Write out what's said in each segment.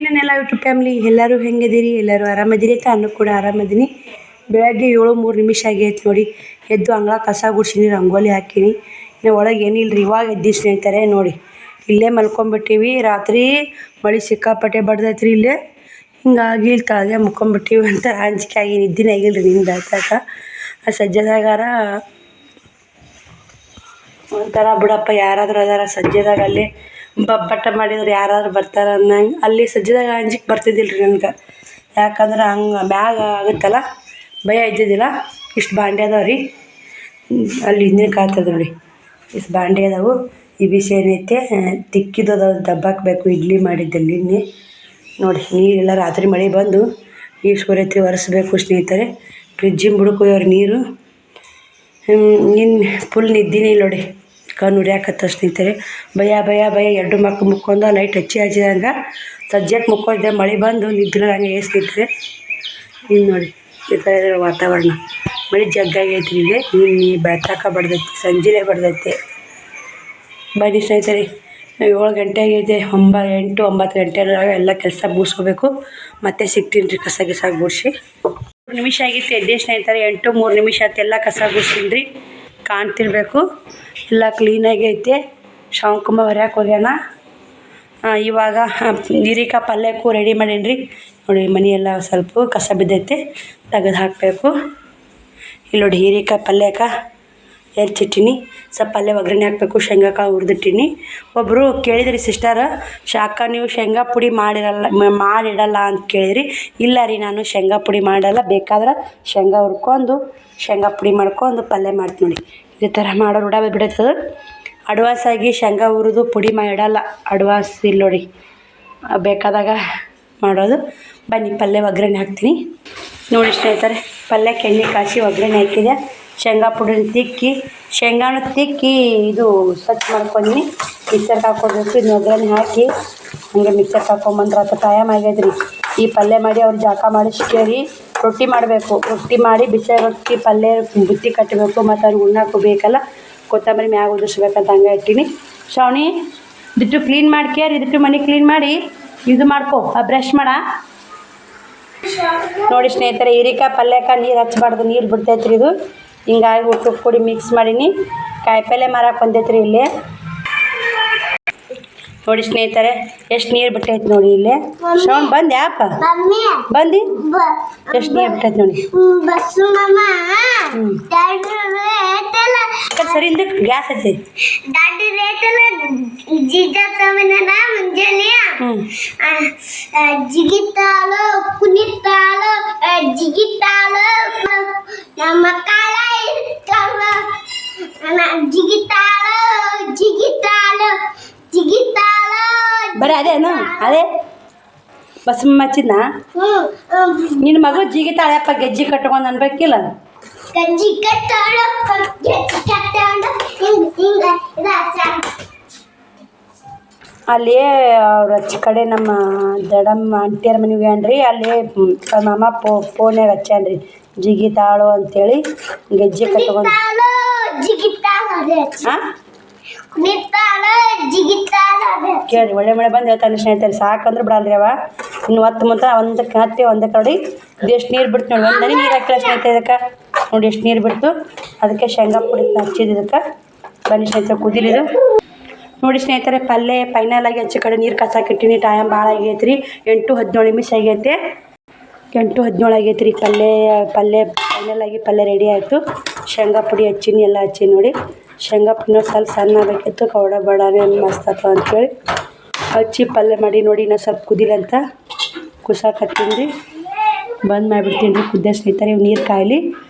ಏನೇನೆಲ್ಲ YouTube family ಎಲ್ಲರೂ ಹೆಂಗಿದ್ದೀರಿ? ಎಲ್ಲರೂ ಆರಾಮದಿರಿ? ನಾನು ಕೂಡ ಆರಾಮದೀನಿ. ಬೆಳಗ್ಗೆ 7:03 ಆಗೈತೆ ನೋಡಿ. ಎದ್ದು ಅಂಗಳ ಕಸ ಗುಡ್ಸೀನಿ, ರಂಗೋಲಿ ಹಾಕೀನಿ. ಇನ್ನು ಒಳಗೆ ಏನಿಲ್ಲ ಇವಾಗ ಎದ್ದು ಸ್ನೇಹಿತರೆ ನೋಡಿ. ಇಲ್ಲೇ ಮಲ್ಕೊಂಡ್ಬಿಟ್ಟಿವಿ. ರಾತ್ರಿ ಮಳೆ ಸಿಕ್ಕಾಪಟ್ಟೆ ಬಡ್ದೈತ್ರಿ ಇಲ್ಲೇ. ಹಿಂಗಾಗಿ ಇಲ್ಲಿ ತಳಗೆ ಮುಕ್ಕೊಂಬಿಟ್ಟಿವಿ ಅಂತ ಅಂಜಿಕೆ ಆಗಿ ನಿದ್ದಿನೇ ಆಗಿಲ್ಲ ರೀ ನಿಮ್ದು ಆಯ್ತಾಕ. ಆ ಸಜ್ಜದಾಗಾರ ಒಂಥರ ಬಿಡಪ್ಪ, ಯಾರಾದರೂ ಅದಾರ ಸಜ್ಜದಾಗ ಅಲ್ಲೇ ಬಬ್ಬಟ್ಟ ಮಾಡಿದ್ರೆ ಯಾರಾದ್ರೂ ಬರ್ತಾರೆ ಅನ್ನಂಗೆ. ಅಲ್ಲಿ ಸಜ್ಜದಾಗ ಅಂಜಿಕೆ ಬರ್ತಿದ್ದಿಲ್ಲ ರೀ ನನಗೆ. ಯಾಕಂದ್ರೆ ಹಂಗೆ ಮ್ಯಾಗ ಆಗುತ್ತಲ್ಲ, ಭಯ ಇದ್ದಿದ್ದಿಲ್ಲ. ಇಷ್ಟು ಬಾಂಡೆ ಅದಾವೆ ರೀ ಅಲ್ಲಿ ಹಿಂದಿನ ಕಾಯ್ತದೆ ನೋಡಿ. ಇಷ್ಟು ಬಾಂಡೆ ಅದಾವು. ಈ ಬಿಸಿ ಏನೈತೆ ತಿಕ್ಕಿದ್ದು ದಬ್ಬಾಕಬೇಕು. ಇಡ್ಲಿ ಮಾಡಿದ್ದಲ್ಲಿ ನಿನ್ನೆ ನೋಡಿ. ನೀರೆಲ್ಲ ರಾತ್ರಿ ಮಳೆ ಬಂದು ನೀರು ಸೋರೈತಿ, ಒರೆಸ್ಬೇಕು ಸ್ನೇಹಿತರೆ. ಫ್ರಿಜ್ಜಿನ ಬುಡಕ್ಕೆ ಹೋಗ್ಯವ್ರಿ ನೀರು. ನಿನ್ನೆ ಫುಲ್ ನಿದ್ದಿನೇ ಇಲ್ಲ ನೋಡಿ. ಕಣ್ಣು ಉರಿಯಾಕತ್ತ ಸ್ನೇಹಿತರೆ. ಭಯ ಭಯ ಭಯ ಎರಡು ಮಕ್ಳು ಮುಕ್ಕೊಂಡು ಲೈಟ್ ಹಚ್ಚಿದಂಗೆ ಸಜ್ಜಕ್ಕೆ ಮುಕ್ಕೊಂಡಿದ್ದೆ. ಮಳೆ ಬಂದು ನಿದ್ರೆ ಹಂಗೆ ಸ್ನೇಹಿತರೆ. ಇನ್ನು ನೋಡಿ ಈ ಥರ ಇರೋ ವಾತಾವರಣ. ಮಳೆ ಜಗ್ಗಾಗೈತಿ ಇಲ್ಲಿ. ನಿನ್ನೆ ಬೆಳ್ತಾಕ ಬಡ್ದೈತಿ, ಸಂಜೆಲೇ ಬಡ್ದೈತೆ. ಬನ್ನಿ ಸ್ನೇಹಿತರೆ, 7 ಗಂಟೆ ಆಗೈತೆ. 8-9 ಗಂಟೆ ಎಲ್ಲ ಕೆಲಸ ಮುಗಿಸ್ಕೋಬೇಕು. ಮತ್ತೆ ಸಿಗ್ತೀನಿ ರೀ ಕಸ ಗಿಸ ಗುಡಿಸಿ. 3 ನಿಮಿಷ ಆಗಿತ್ತು ಎದ್ದೆ ಸ್ನೇಹಿತರೆ. 8-3 ಆಯ್ತು. ಎಲ್ಲ ಕಸ ಗುಡಿಸ್ತೀನಿ ರೀ. ಕಾಣ್ತಿರ್ಬೇಕು ಎಲ್ಲ ಕ್ಲೀನಾಗಿ ಐತೆ. ಶಾಂಕುಮ ಹೊರ್ಯಾಕೆ ಹೋಗ್ಯಾನ. ಇವಾಗ ಹೀರೆಕಾಯಿ ಪಲ್ಯಕ್ಕೂ ರೆಡಿ ಮಾಡೀನಿ ರೀ ನೋಡಿ. ಮನೆಯೆಲ್ಲ ಸ್ವಲ್ಪ ಕಸ ಬಿದ್ದೈತೆ, ತೆಗೆದು ಹಾಕಬೇಕು. ಇಲ್ಲಿ ನೋಡಿ ಹೀರೆಕಾಯಿ ಪಲ್ಯಕ್ಕೆ ಹೆಚ್ಚಿಟ್ಟೀನಿ. ಸ್ವಲ್ಪ ಪಲ್ಯ ಒಗ್ಗರಣೆ ಹಾಕಬೇಕು. ಶೇಂಗಾ ಕಾಳು ಹುರಿದಿಟ್ಟೀನಿ. ಒಬ್ಬರು ಕೇಳಿದ್ರಿ ಸಿಸ್ಟರ್, ಶಾಖ ನೀವು ಶೇಂಗಾ ಪುಡಿ ಮಾಡಿಡಲ್ಲ ಅಂತ ಕೇಳಿದ್ರಿ. ಇಲ್ಲ ರೀ, ನಾನು ಶೇಂಗಾ ಪುಡಿ ಮಾಡಲ್ಲ. ಬೇಕಾದ್ರೆ ಶೇಂಗಾ ಹುರ್ಕೊಂಡು ಶೇಂಗಾ ಪುಡಿ ಮಾಡ್ಕೊಂಡು ಪಲ್ಯ ಮಾಡ್ತೀನಿ ನೋಡಿ. ಇದೇ ಥರ ಮಾಡೋ ರೂಢ ಬಿಡೈತದ. ಅಡ್ವಾನ್ಸಾಗಿ ಶೇಂಗಾ ಹುರಿದು ಪುಡಿ ಮಾಡಿಡಲ್ಲ. ಅಡ್ವಾನ್ಸ್ ಇಲ್ಲಿ ನೋಡಿ, ಬೇಕಾದಾಗ ಮಾಡೋದು. ಬನ್ನಿ ಪಲ್ಯ ಒಗ್ಗರಣೆ ಹಾಕ್ತೀನಿ ನೋಡಿ ಸ್ನೇಹಿತರೆ. ಪಲ್ಯಕ್ಕೆ ಎಣ್ಣೆ ಕಾಯಿಸಿ ಒಗ್ಗರಣೆ ಹಾಕಿದೆ. ಶೇಂಗಾ ಪುಡಿ ತಿಕ್ಕಿ, ಶೇಂಗಾನು ತಿಕ್ಕಿ ಇದು ಸ್ವಚ್ಛ ಮಾಡ್ಕೊಂಡ್ನಿ. ಮಿಕ್ಸರ್ಗೆ ಹಾಕ್ಕೊಡ್ಬೇಕು. ಇದನ್ನ ಒಗ್ಗರಣೆ ಹಾಕಿ ಹಂಗೆ ಮಿಕ್ಸರ್ಗೆ ಹಾಕ್ಕೊಂಬಂದ್ರೆ ಅಥವಾ ಟೈಮ್ ಆಗೈತೆ ರೀ. ಈ ಪಲ್ಯ ಮಾಡಿ ಅವ್ರು ಜಾಕ ಮಾಡಿಸ್ಕೇರಿ ರೊಟ್ಟಿ ಮಾಡಬೇಕು. ರೊಟ್ಟಿ ಮಾಡಿ ಬಿಸಿ ರೊಟ್ಟಿ ಪಲ್ಯ ಬುತ್ತಿ ಕಟ್ಟಬೇಕು. ಮತ್ತು ಅವ್ರಿಗೆ ಉಣ್ಣಾಕು ಬೇಕಲ್ಲ, ಕೊತ್ತಂಬರಿ ಮ್ಯಾಗ ಉದುರಿಸ್ಬೇಕಂತ ಹಂಗೆ ಇಟ್ಟೀನಿ. ಶ್ರಾವಣಿ ಇದಿಟ್ಟು ಕ್ಲೀನ್ ಮಾಡ್ಕೇರಿ. ಇದಿಟ್ಟು ಮನೆ ಕ್ಲೀನ್ ಮಾಡಿ ಇದು ಮಾಡ್ಕೊ, ಬ್ರಷ್ ಮಾಡ ನೋಡಿ ಸ್ನೇಹಿತರೆ. ಹೀರೆಕಾಯಿ ಪಲ್ಯಕ್ಕೆ ನೀರು ಹಚ್ಬಾರ್ದು, ನೀರು ಬಿಡ್ತೈತ್ರಿ ಇದು. ಹಿಂಗಾಗಿ ಉಪ್ಪು ಪುಡಿ ಮಿಕ್ಸ್ ಮಾಡೀನಿ. ಕಾಯಿಪಲ್ಯ ಮಾರಕ್ಕೆ ಬಂದೈತ್ರಿ ಇಲ್ಲಿ ನೋಡಿ ಸ್ನೇಹಿತರೆ. ಎಷ್ಟು ನೀರು ಬಿಟ್ಟೈತೆ ನೋಡಿ ಇಲ್ಲಿ. ಶ್ರವಣ್ ಬಂದು ಯಾಪ ಬಂದು ಎಷ್ಟು ನೀರು ಬಿಟ್ಟೈತೆ ನೋಡಿ. ಸರಿ ಇಲ್ದ ಗ್ಯಾಸ್ ಐತಿ. ಜಿಗಿತಾಳು ಕುಣಿತಾಳು ಜಿಗಿತಾಳು ನಮ್ಮ ಕಾಲ ಜಿಗಿತಾಳು ಜಿಗಿತಾಳು ಜಿಗಿತಾಳು ಬರೀ ಅದೇನು ಅದೇ ಬಸಮ್ಮ ಹಚ್ಚಿದ್ನ. ನಿನ್ನ ಮಗಳು ಜಿಗಿತಾಳಪ್ಪ, ಗೆಜ್ಜಿ ಕಟ್ಕೊಂಡು ಅನ್ಬೇಕಿಲ್ಲ. ಗಜ್ಜಿ ಕಟ್ಟಾಳು ಗೆಜ್ಜಿ ಕಟ್ಟಾಳು ಅಲ್ಲಿ ಅವ್ರ ಹಚ್ಚ ಕಡೆ ನಮ್ಮ ದಡಮ್ಮ ಆಂಟಿಯರ ಮನೆಗೆ ಹೋಗ್ಯಾನ್ರಿ. ಅಲ್ಲಿ ಮಾಮ ಫೋನ್ಯಾಗ ಹಚ್ಚಾನ್ರಿ ಜಿಗಿತಾಳು ಅಂತೇಳಿ. ಗೆಜ್ಜೆ ಕಟ್ಕೊಂಡು ಕೇಳಿ ಒಳ್ಳೆ ಮಳೆ ಬಂದು ಹೇಳ್ತಾನೆ ಸ್ನೇಹಿತರೆ. ಸಾಕಂದ್ರೆ ಬಿಡಲ್ರಿ ಅವ. ಇನ್ನು ಹೊತ್ತು ಮುಂತ ಒಂದಕ್ಕೆ ಹತ್ತಿ ಒಂದಕ್ಕೆ ನೋಡಿ. ಇದು ಎಷ್ಟು ನೀರು ಬಿಡ್ತು ನೋಡಿ. ಒಂದನೇ ನೀರು ಹಾಕಿಲ್ಲ ಸ್ನೇಹಿತರೆ ಇದಕ್ಕೆ ನೋಡಿ. ಎಷ್ಟು ನೀರು ಬಿಡ್ತು. ಅದಕ್ಕೆ ಶೇಂಗಾ ಪುಡಿ ಹಚ್ಚಿದ್ದು ಇದಕ್ಕೆ. ಬನ್ನಿ ಸ್ನೇಹಿತರೆ ಕುದಿಲಿದು ನೋಡಿ ಸ್ನೇಹಿತರೆ. ಪಲ್ಯ ಫೈನಲಾಗಿ ಹಚ್ಚ ಕಡೆ ನೀರು ಕಸಾಕಿಟ್ಟಿನಿ. ಟೈಮ್ ಭಾಳ ಆಗೈತೆ ರೀ. 8-17 ಆಗೈತೆ. 8-17 ಆಗೈತೆ ರೀ. ಪಲ್ಯ ಫೈನಲಾಗಿ ಪಲ್ಯ ರೆಡಿ ಆಯಿತು. ಶೇಂಗಾ ಪುಡಿ ಹಚ್ಚೀನಿ, ಎಲ್ಲ ಹಚ್ಚಿ ನೋಡಿ. ಶೇಂಗಾ ಪುಡಿನ ಸ್ವಲ್ಪ ಸಣ್ಣ ಆಗಬೇಕಿತ್ತು. ಕವಡ ಬಡಾನೆ ಮಸ್ತ್ ಆಯ್ತು ಅಂಥೇಳಿ ಹಚ್ಚಿ ಪಲ್ಯ ಮಾಡಿ ನೋಡಿ. ಇನ್ನೂ ಸ್ವಲ್ಪ ಕುದಿಲಂತ ಕುಸಾಕತ್ತೀನಿ ರೀ. ಬಂದ್ ಮಾಡಿಬಿಡ್ತೀನಿ ರೀ ಕುದ್ದೆ ಸ್ನೇಹಿತರೆ. ಇವು ನೀರು ಕಾಯಲಿ.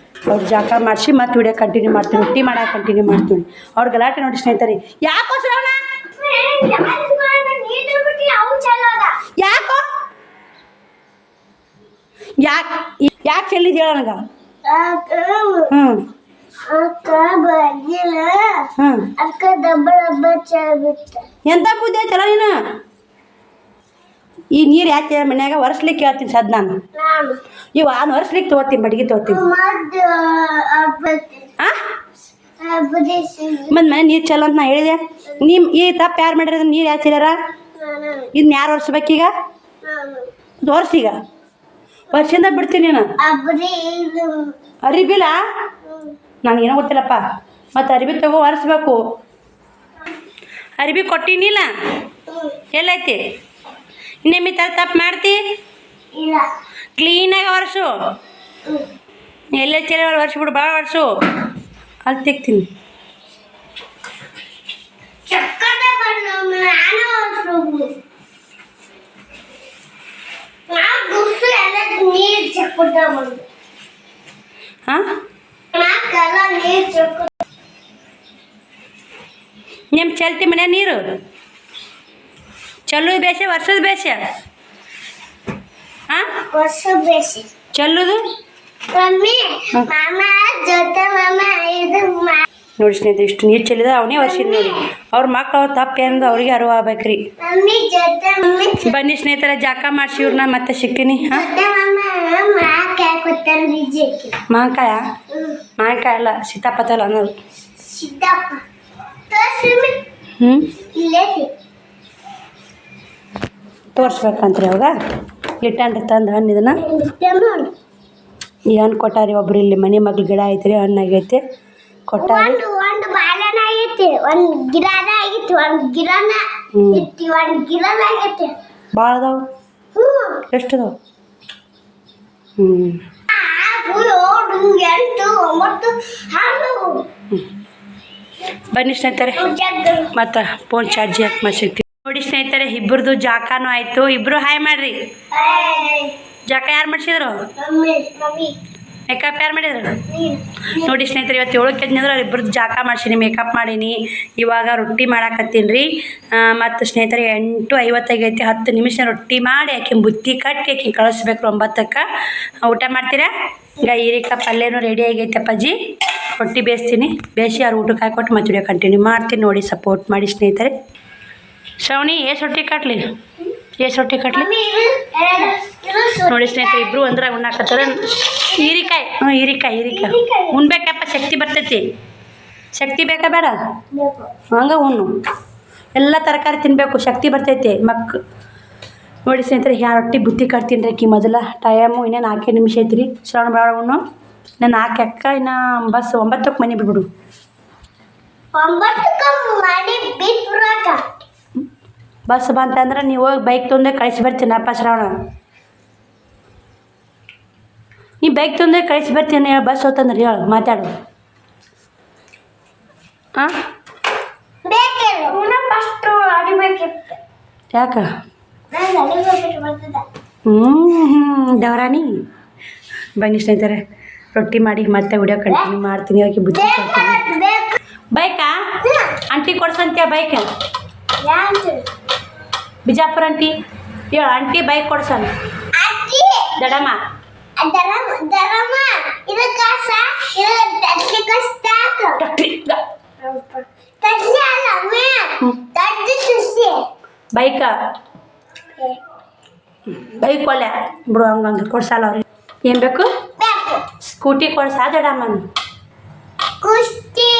ಅವ್ರು ಜಾಕ ಮಾಡಿಸಿ ಮತ್ತೆ ವಿಡಿಯೋ ಕಂಟಿನ್ಯೂ ಮಾಡ್ತೀನಿ. ರೊಟ್ಟಿ ಮಾಡೋಕೆ ಕಂಟಿನ್ಯೂ ಮಾಡ್ತೀನಿ. ಅವ್ರ ಗಲಾಟೆ ನೋಡಿ ಸ್ನೇಹಿತರೆ. ಯಾಕೋ ಶ್ರವಣ ಯಾಕೋ ಯಾಕೆ ಚೆಲ್ಲಿದ್ದು ಹೇಳ ನನಗೆ. ಎಂತ ಬುದ್ಧಿ ಐತಲ್ಲ ನೀನು. ಈ ನೀರು ಯಾಕೆ ಮನ್ಯಾಗ ಒರೆಸ್ಲಿಕ್ಕೆ ಹೇಳ್ತೀನಿ ಸದ್ ನಾನು. ಇವ ನಾನು ಒರೆಸ್ಲಿಕ್ಕೆ ತೊಗೋತೀನಿ, ಬಡ್ಗಿ ತೊಗೋತೀನಿ. ಮತ್ತು ಮನೆ ನೀರು ಚಲೋ ಅಂತ ನಾ ಹೇಳಿದೆ. ಈ ತಪ್ಪು ಯಾರು ಮಾಡಿರೋದು? ನೀರು ಯಾರು ಚೆಲ್ಲಾರ? ಇದನ್ನ ಯಾರು ಒರೆಸ್ಬೇಕೀಗ? ತೋರಿಸೀಗ ವರ್ಷದಿಂದ ಬಿಡ್ತೀನಿ ನಾನು ಅಬ್ರಿ ಇದು ಅರಿಬಿಲ್ಲ ನನಗೇನೋ ಗೊತ್ತಿಲ್ಲಪ್ಪ ಮತ್ತು ಅರಿಬಿ ತಗೋ ಒರೆಸ್ಬೇಕು ಅರಿಬಿ ಕೊಟ್ಟಿನಿಲ್ಲ ಎಲ್ಲೈತಿ ಇನ್ನೇಮಿ ಥರ ತಪ್ಪು ಮಾಡ್ತಿ ಇಲ್ಲ ಕ್ಲೀನಾಗಿ ಒರೆಸು ಎಲ್ಲೇ ಚೆಲ್ಲ ಒರೆಸ್ಬಿಡು ಭಾಳ ಒರೆಸು ಅಲ್ಲಿ ತೆಗ್ತೀನಿ ಚಕ್ಕದ ಬಣ್ಣ ನಾನು ಹೊರಸೋದು ನಾವು ಗುಡ್ಸು ಎಲ್ಲ ನೀರು ಚಕ್ಕದ ಬಂದು ಹಾಂ ನಾಕೆಲ್ಲ ನೀರು ಚಕ್ಕ ನಿಮ್ಮ ಚಲ್ತಿ ಮನೆ ನೀರು ಚಲ್ಲೋದು ಬೇಸೆ ವರ್ಷದ ಬೇಸೆ ಹಾಂ ವರ್ಷ ಬೇಸಿ ಚಲ್ಲೋದು ಮಮ್ಮಿ ಮಾಮ ಜೊತೆ ಮಾಮ ಇದು ನೋಡಿ ಸ್ನೇಹಿತರೆ ಇಷ್ಟು ನೀರು ಚೆಲ್ಲಿದ ಅವನೇ ವರ್ಷಿದ್ ನೋಡಿ ಅವ್ರ ಮಕ್ಕಳು ಅವ್ರು ತಪ್ಪು ಏನಂದು ಅವ್ರಿಗೆ ಅರಿವು ಆಗ್ಬೇಕ್ರಿ ಮಮ್ಮಿ ಜೊತೆ ಮಮ್ಮಿ ಬನ್ನಿ ಸ್ನೇಹಿತರೆ ಜಾಕ ಮಾಡಿಸಿ ಇವ್ರನ್ನ ಮತ್ತೆ ಸಿಗ್ತೀನಿ ಹಾಂ ಜೊತೆ ಮಾಮ ಮಾಕಾಯ ಕೊಟ್ಟಾರ ಬೀಜಕ್ಕೆ ಮಾವಿನಕಾಯ ಮಾವಿನಕಾಯ ಅಲ್ಲ ಸೀತಾಪತ್ತಲ್ಲ ಅನ್ನೋದು ಸಿದ್ದಪ್ಪ ತೋರ್ಸಿ ಹ್ಞೂ ಇಲ್ಲೇ ತೋರಿಸ್ಬೇಕಂತ್ರಿ ಅವಾಗ ಇಟ್ಟಂಡ್ರಿ ತಂದು ಹಣ್ಣು ಇದನ್ನು ನೋಡಿ ಈ ಹಣ್ಣು ಕೊಟ್ಟಾರಿ ಒಬ್ರು ಇಲ್ಲಿ ಮನೆ ಮಗ್ಳು ಗಿಡ ಐತ್ರಿ ಹಣ್ಣು ಆಗೈತೆ ಕೊಟ್ಟಾರಿ ಒಂದು ಬಾಳೆನ ಆಗೈತಿ ಒಂದು ಗಿಡನ ಆಗೈತಿ ಒಂದು ಗಿಡನ ಇತ್ತಿ ಒಂದು ಗಿಡನ ಆಗೈತಿ ಭಾಳ ಅದಾವು ಎಷ್ಟು ಅದಾವು ಹ್ಞೂ 8 9 ಹಾಲು ಬನ್ನಿ ಸ್ನೇಹಿತರೆ ಮತ್ತು ಫೋನ್ ಚಾರ್ಜ್ ಹಾಕಿ ಮಾಡ್ಸಿರ್ತೀವಿ ನೋಡಿ ಸ್ನೇಹಿತರೆ ಇಬ್ಬರದು ಜಾಕಾನು ಆಯಿತು ಇಬ್ಬರು ಹಾಯ್ ಮಾಡಿರಿ ಜಾಕ ಯಾರು ಮಾಡಿಸಿದ್ರು ಮೇಕಪ್ ಯಾರು ಮಾಡಿದ್ರು ನೋಡಿ ಸ್ನೇಹಿತರೆ ಇವತ್ತು 7ಕ್ಕೆ ಎದ್ನಿದ್ರೆ ಇಬ್ಬರದ್ದು ಜಾಕ ಮಾಡ್ಸೀನಿ ಮೇಕಪ್ ಮಾಡೀನಿ ಇವಾಗ ರೊಟ್ಟಿ ಮಾಡಾಕತ್ತೀನಿ ರೀ ಮತ್ತು ಸ್ನೇಹಿತರೆ 8:50 ಆಗೈತಿ 10 ನಿಮಿಷ ರೊಟ್ಟಿ ಮಾಡಿ ಆಕೆ ಬುತ್ತಿ ಕಟ್ಟಿ ಆಕೆ ಕಳಿಸ್ಬೇಕು 9ಕ್ಕೆ ಊಟ ಮಾಡ್ತೀರಾ ಈಗ ಹೀರಿಕಾಯಿ ಪಲ್ಯನೂ ರೆಡಿ ಆಗೈತೆ ಅಪ್ಪಾಜಿ ರೊಟ್ಟಿ ಬೇಯಿಸ್ತೀನಿ ಬೇಯಿಸಿ ಅವ್ರು ಊಟಕ್ಕೆ ಹಾಕೊಟ್ಟು ಮತ್ತೆ ವಿಡಿಯೋ ಕಂಟಿನ್ಯೂ ಮಾಡ್ತೀನಿ ನೋಡಿ ಸಪೋರ್ಟ್ ಮಾಡಿ ಸ್ನೇಹಿತರೆ ಶ್ರವಣಿ ಎಷ್ಟು ರೊಟ್ಟಿ ಕಟ್ಲಿ ಎಷ್ಟು ರೊಟ್ಟಿ ಕಟ್ಲಿ ನೋಡಿ ಸ್ನೇಹಿತರೆ ಇಬ್ಬರು ಒಂದ್ರಾಗ ಉಣ್ಣಾಕತ್ತಾರ ಹೀರಿಕಾಯಿ ಹೀರಿಕಾಯಿ ಉಣ್ಬೇಕಪ್ಪ ಶಕ್ತಿ ಬರ್ತೈತಿ ಶಕ್ತಿ ಬೇಕಾ ಬೇಡ ಹಂಗೆ ಉಣ್ಣು ಎಲ್ಲ ತರಕಾರಿ ತಿನ್ನಬೇಕು ಶಕ್ತಿ ಬರ್ತೈತಿ ನೋಡಿ ಸ್ನೇಹಿತರೆ ಯಾವ ರೊಟ್ಟಿ ಬುತ್ತಿ ಕಟ್ತೀನಿ ರೀ ಆಕಿ ಮೊದಲ ಟೈಮು ಇನ್ನೇನು 4 ನಿಮಿಷ ಐತ್ರಿ ಶ್ರವಣ ಬೇಡ ಉಣ್ಣು ನಾನು 4 ಅಕ್ಕ ಇನ್ನು ಬಸ್ 9ಕ್ಕೆ ಮನೆ ಬಿಡ್ಬಿಡು 9ಕ್ಕೆ ಮನೆ ಬಿಟ್ಬಿಡಕ ಬಸ್ ಬಂತಂದ್ರೆ ನೀವು ಹೋಗಿ ಬೈಕ್ ತೊಂದರೆ ಕಳಿಸಿ ಬರ್ತೀನಪ್ಪ ಶ್ರವಣ ನೀ ಬೈಕ್ ತೊಂದರೆ ಕಳಿಸಿ ಬರ್ತೀನಿ ಬಸ್ ಹೋತಂದ್ರೆ ಹೇಳು ಮಾತಾಡು ಹಾಂ ಬೇಕಿಲ್ಲ ಫಸ್ಟು ಅಡಿಬೇಕಿತ್ತು ಯಾಕೆ ನಾನು ಅಡಿಬೇಕಿಟ್ಟು ಬರ್ತದೆ ದೇವರಾಣಿ ಬನ್ನಿ ಸ್ನೇಹಿತರೆ ರೊಟ್ಟಿ ಮಾಡಿ ಮತ್ತೆ ವಿಡಿಯೋ ಕಂಟಿನ್ಯೂ ಮಾಡ್ತೀನಿ ಹೋಗಿ ಬುದ್ಧಿ ಕೊಡ್ತೀನಿ ಬೈಕಾ ಆಂಟಿ ಕೊಡ್ಸಂತ್ಯ ಬೈಕ್ ಬಿಜಾಪುರ ಆಂಟಿ ಹೇಳು ಆಂಟಿ ಬೈಕ್ ಕೊಡ್ಸನ್ ದಡಮ್ಮ ದರಮ್ಮ ಇದು ಕಾಸ ಇದು ತಟ್ಟಿ ಕಸ್ತಾಕ ತಟ್ಟಿ ಅಲ್ಲ ಮೇ ತಟ್ಟಿ ಸುಸಿ ಬೈಕ ಬೈಕ್ ಒಳ್ಳೆ ಬಿಡು ಹಂಗಂದ್ರೆ ಕೊಡ್ಸಲ್ಲ ಅವ್ರಿಗೆ ಏನು ಬೇಕು ಬೇಕು ಸ್ಕೂಟಿ ಕೊಡ್ಸ ದಡಮ್ಮನ ಕುಸ್ತಿ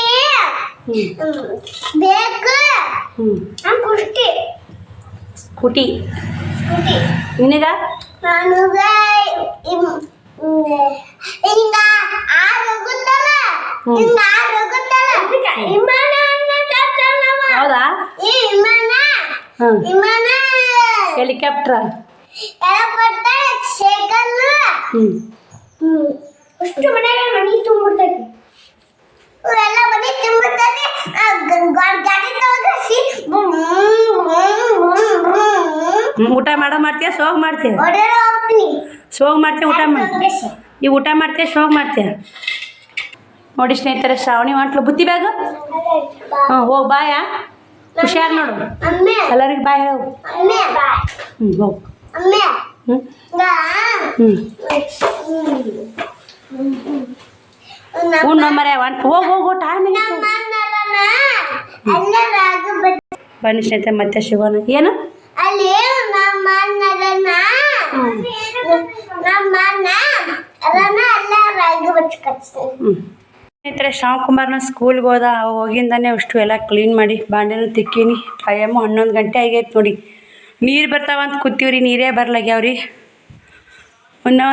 ಬೇಕು ಕುಸ್ತಿ ಸ್ಕೂಟಿ ಸ್ಕೂಟಿ ನಿನಗ ನನಗ ಹಿಂಗ ಆರೋಗುತ್ತಲ್ಲ ಹಿಂಗ ಆರೋಗುತ್ತಲ್ಲ ವಿಮಾನ ಹೌದಾ ಈ ವಿಮಾನ ವಿಮಾನ ಹೆಲಿಕಾಪ್ಟರ್ ಹೆಲಿಕಾಪ್ಟರ್ ಸೈಕಲ್ ಅಷ್ಟು ಮನೆಗೆ ಮನೆ ತುಂಬಿಡ್ತೈತಿ ಎಲ್ಲ ಮನೆ ತುಂಬಿಡ್ತೈತಿ ಗಾಡಿ ತಗೋಸಿ ಊಟ ಮಾಡ್ತೀಯ ಸೋಗ್ ಮಾಡ್ತೀಯ ಹೊಡೆರ ಹೋಗ್ತೀನಿ ಸೋಗ್ ಮಾಡ್ತೀಯ ಊಟ ಮಾಡಿ ನೀವು ಊಟ ಮಾಡ್ತೀಯ ಸೋಗ್ ಮಾಡ್ತೀಯ ನೋಡಿ ಸ್ನೇಹಿತರೆ ಶ್ರಾವಣಿ ಹೊಂಟ್ಲು ಬುತ್ತಿ ಬ್ಯಾಗ ಹೋಗಿ ಬಾಯ ಹುಷಾರು ನೋಡು ಅಮ್ಮೆ ಎಲ್ಲರಿಗೆ ಬಾಯ್ ಹೇಳು ಅಮ್ಮೆ ಬಾಯ್ ಹೋಗು ಅಮ್ಮೆ ಉಣ್ಣು ಮರೆ ಹೋಗು ಟೈಮ್ ಬನ್ನಿ ಸ್ನೇಹಿತರೆ ಮತ್ತೆ ಸಿಗೋಣ ಏನು ಅಲ್ಲಿ ನಮ್ಮ ಅಣ್ಣನ ಎಲ್ಲ ರಾಗಿ ಬಚ್ಕಚ್ತೀನಿ ಸ್ನೇಹಿತರೆ ಶ್ಯಾಮಕುಮಾರ್ನ ಸ್ಕೂಲ್ಗೆ ಹೋದ ಹೋಗಿಂದಾನೆ ಅಷ್ಟು ಎಲ್ಲ ಕ್ಲೀನ್ ಮಾಡಿ ಬಾಂಡೆನೂ ತಿಕ್ಕೀನಿ ಟೈಮು 11 ಗಂಟೆ ಆಗೈತೆ ನೋಡಿ ನೀರು ಬರ್ತಾವಂತ ಕೂತೀವ್ರಿ, ನೀರೇ ಬರ್ಲಾಗ್ಯಾವ್ರಿ. ಇನ್ನೂ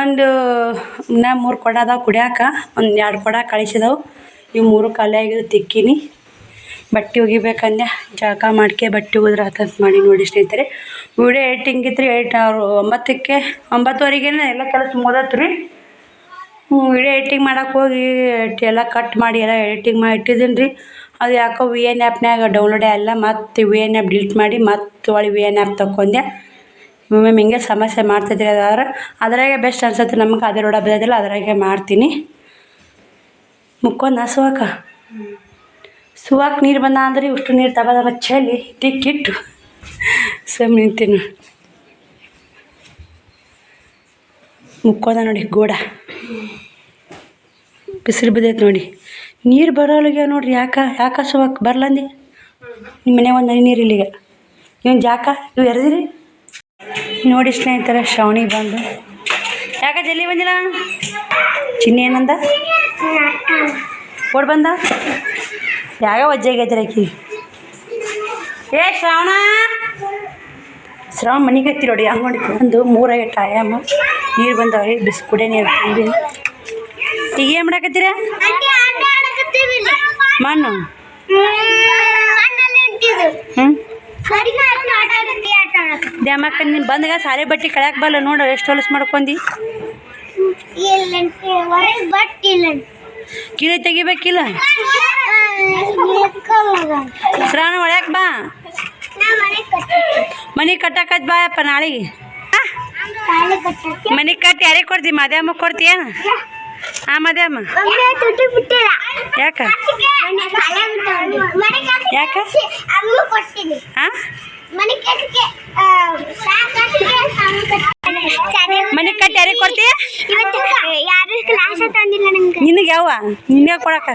3 ಕೊಡ ಅದಾವೆ ಕುಡಿಯಾಕ, 2 ಕೊಡ ಕಳಿಸಿದವು. ಇವು 3 ಖಾಲಿ ಆಗಿದ್ದು ತಿಕ್ಕಿನಿ. ಬಟ್ಟೆ ಒಗಿಬೇಕಂದೆ, ಜಳಕ ಮಾಡ್ಕೆ ಬಟ್ಟೆ ಒಗಿದ್ರೆ ಆತಂತ ಮಾಡಿ ನೋಡಿ ಸ್ನೇಹಿತರೆ. ವಿಡಿಯೋ ಎಡಿಟಿಂಗ್ ಇತ್ತು ರೀ, 9:30 ಎಲ್ಲ ಕೆಲಸ ಮುಗಿದತ್ತು ರೀ. ವಿಡಿಯೋ ಎಡಿಟಿಂಗ್ ಮಾಡೋಕೆ ಹೋಗಿ ಎಲ್ಲ ಕಟ್ ಮಾಡಿ ಎಲ್ಲ ಎಡಿಟಿಂಗ್ ಮಾಡಿ ಇಟ್ಟಿದ್ದೀನಿ ರೀ. ಅದು ಯಾಕೋ VN ಆ್ಯಪ್ನಾಗ ಡೌನ್ಲೋಡ್ ಎಲ್ಲ ಮತ್ತು VN ಆ್ಯಪ್ ಡಿಲೀಟ್ ಮಾಡಿ ಮತ್ತು ಒಳ್ಳೆ VN ಆ್ಯಪ್ ತೊಗೊಂಡೆ. ಒಮ್ಮೆ ಹಿಂಗೆ ಸಮಸ್ಯೆ ಮಾಡ್ತಿದ್ರಿ. ಅದ್ರಾಗೆ ಬೆಸ್ಟ್ ಅನ್ಸುತ್ತೆ ನಮ್ಗೆ, ಅದೇ ರೋಡ ಬರೋದಿಲ್ಲ, ಅದ್ರಾಗೆ ಮಾಡ್ತೀನಿ. ಮುಕ್ಕೊಂದು ಸುವಾಕ್ ನೀರು ಬಂದ ಅಂದ್ರೆ ಇಷ್ಟು ನೀರು ತಗೋದ ಚೆಲ್ಲಿ ತಿಕ್ಕಿಟ್ಟು ಸುಮ್ಮನೆ ನಿಂತೀನಿ. ಮುಕ್ಕೋದ ನೋಡಿ ಗೋಡ ಬಿಸಿಲು ಬಿದ್ದೈತೆ ನೋಡಿ. ನೀರು ಬರೋಲ್ಲಿಗೆ ನೋಡ್ರಿ. ಯಾಕೆ ಸುವಾಕ್ ಬರ್ಲಂದೆ? ನಿಮ್ಮ ಮನೆ ಒಂದು ನೀರು ಇಲ್ಲಿಗೆ ಇವನು ಜಾಕ ಇವು ಎರೆದಿರಿ ನೋಡಿ ಸ್ನೇಹಿತರೆ. ಶ್ರಾವಣಿ ಬಂದು ಯಾಕೆ ಜಲ್ದಿ ಬಂದಿಲ್ಲ? ಚಿನ್ನಿ ಏನಂದ? ಓಡ್ ಬಂದ ಯಾಗ ವಜ್ಜಾಗೈತೆ ಆಕಿ. ಶ್ರಾವಣ ಮನೆಗೆ ಹತ್ತಿ ನೋಡಿ. ಹಂಗೆ ನೋಡಿ ಒಂದು 3 ಟೈಮ್ ನೀರು ಬಂದವ್ರಿ. ಕುಡಿಯೋ ನೀರು ತುಂಬಿ. ಈಗ ಏನು ಮಾಡಕತ್ತೀರ? ಮಣ್ಣು ದ್ಯಾಮಕ್ಕ ನೀನು ಬಂದಾಗ ಸಾರಿ ಬಟ್ಟೆ ಕಳ್ಯಾಕ ಬಲ್ಲ ನೋಡು, ಎಷ್ಟು ಹೊಲಸು ಮಾಡ್ಕೊಂಡಿ. ಕಿಲಿ ತೆಗಿಬೇಕಿಲ್ಲ? ಶ್ರಾವಣ ಒಳ್ಯಾಕ ಬಾ, ಮನೆ ಕಟ್ಟಾಕತ್ ಬಾಯಪ್ಪ ನಾಳೆಗೆ. ಮನೆ ಕಟ್ಟಿ ಯಾರಿಗೆ ಕೊಡ್ತಿ? ಮದ್ಯಾಮ ಕೊಡ್ತೀಯೇನು? ಮದ್ಯಾಮ ಯಾಕ ಮನೆ ಕಟ್ಟಿ ಯಾರಿಗೆ ಕೊಡ್ತೀಯ? ನಿನಗೆ ಯಾವ ನಿನ್ನೆ ಕೊಡಕ?